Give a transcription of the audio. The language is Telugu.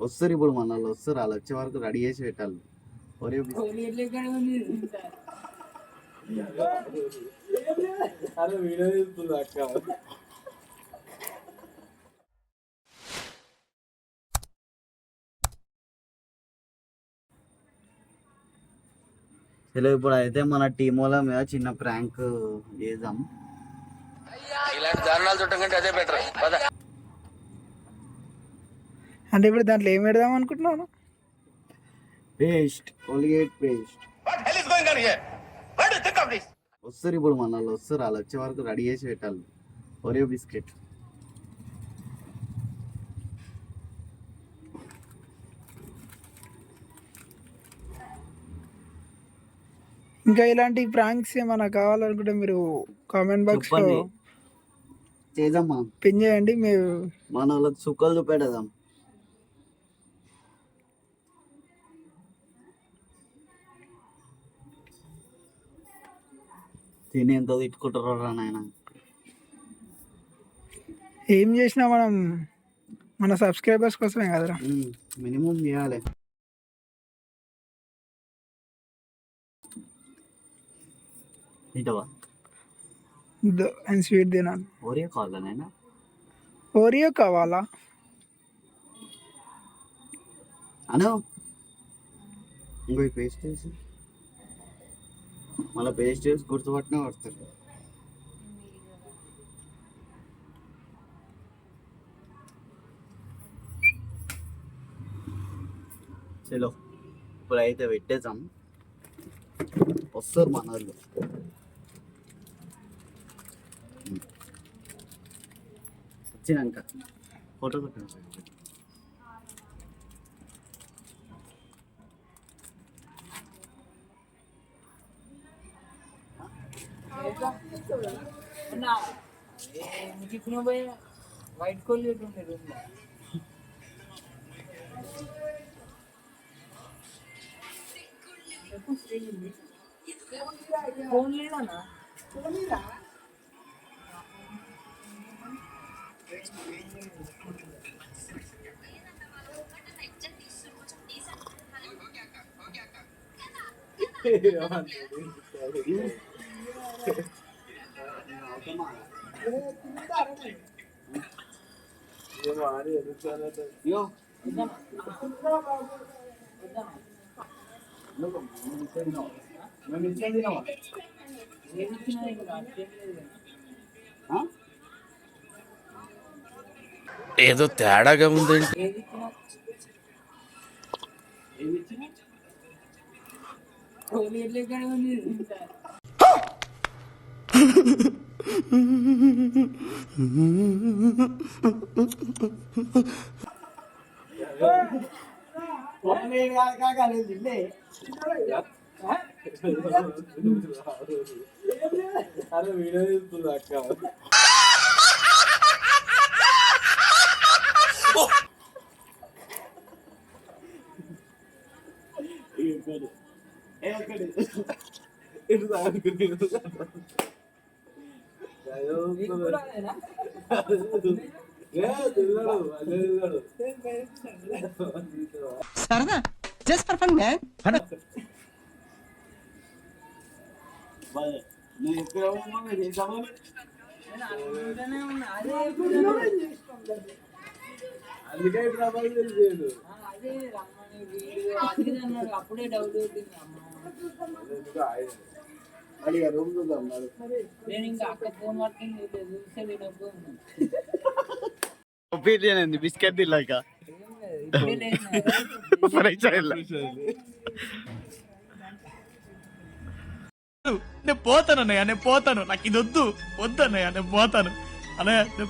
వస్తారు ఇప్పుడు మన వాళ్ళు వస్తారు, వాళ్ళు వచ్చే వరకు రెడీ చేసి పెట్టాలి. ఒరే వీడియో తీస్తుంది అక్క. హలో, ఇప్పుడు అయితే మన టీం వాళ్ళ మీద చిన్న ప్రాంక్ చేద్దాం. ఇలాంటి దారుణాలు చుట్టం కంటే అదే బెటర్. అంటే ఇప్పుడు దాంట్లో ఏం పెడదాం అనుకుంటున్నాను? Paste, Colgate paste. వస్తారు ఇప్పుడు మన వాళ్ళు వస్తారు, వాళ్ళు వచ్చే వరకు రెడీ చేసి పెట్టాలి. ఒరే బిస్కెట్. ఇంకా ఇలాంటి ప్రాంక్స్ ఏమైనా కావాలనుకుంటే మీరు కామెంట్ బాక్స్ లో చేద్దామా, పిన్ చేయండి. మీరు మన వాళ్ళకి సుక్కలు చూపెడదాం. తిని ఎంత తిట్టుకుంటారో రా నాయన. ఏం చేసినా మనం మన సబ్స్క్రైబర్స్ కోసమే కదరా. మినిమం చేయాలి. తింటావా? అండ్ స్వీట్ తినాలి. ఓరియో కావాలా నాయనా? ఓరియో కావాలా అను. ఇంకో పేస్ట్ వేసి మళ్ళీ పేస్ట్ వేసి గుర్తుపట్టినా పడతారు. చలో ఇప్పుడు అయితే పెట్టేద్దాం. వస్తారు మన వాళ్ళు. వచ్చినాక ఫోటో పెట్టండి. వైట్ కోల్గేట్ ఉండే ఫోన్ లేదన్నా. ఏదో తేడాగా ఉందండి. వీడియో తీస్తుంది అక్క. సరదా జస్ట్ ఫర్ ఫన్ మ్యాన్. నువ్వు ఎక్కడ చేసాము అందుకే ప్రభావం తెలియదు. అప్పుడే డౌట్ రూమ్ చూద్దాం. నేను ఇంకా అక్కడ ఫోన్ పట్టుకుని చూస్తే ఒపీనియన్ ఏంది? బిస్కెట్ తిన్నాక నేను పోతాను అన్నయ్య, నేను పోతాను, నాకు ఇది వద్దు వద్దన్నయ్య, నేను పోతాను అన్నయ్య.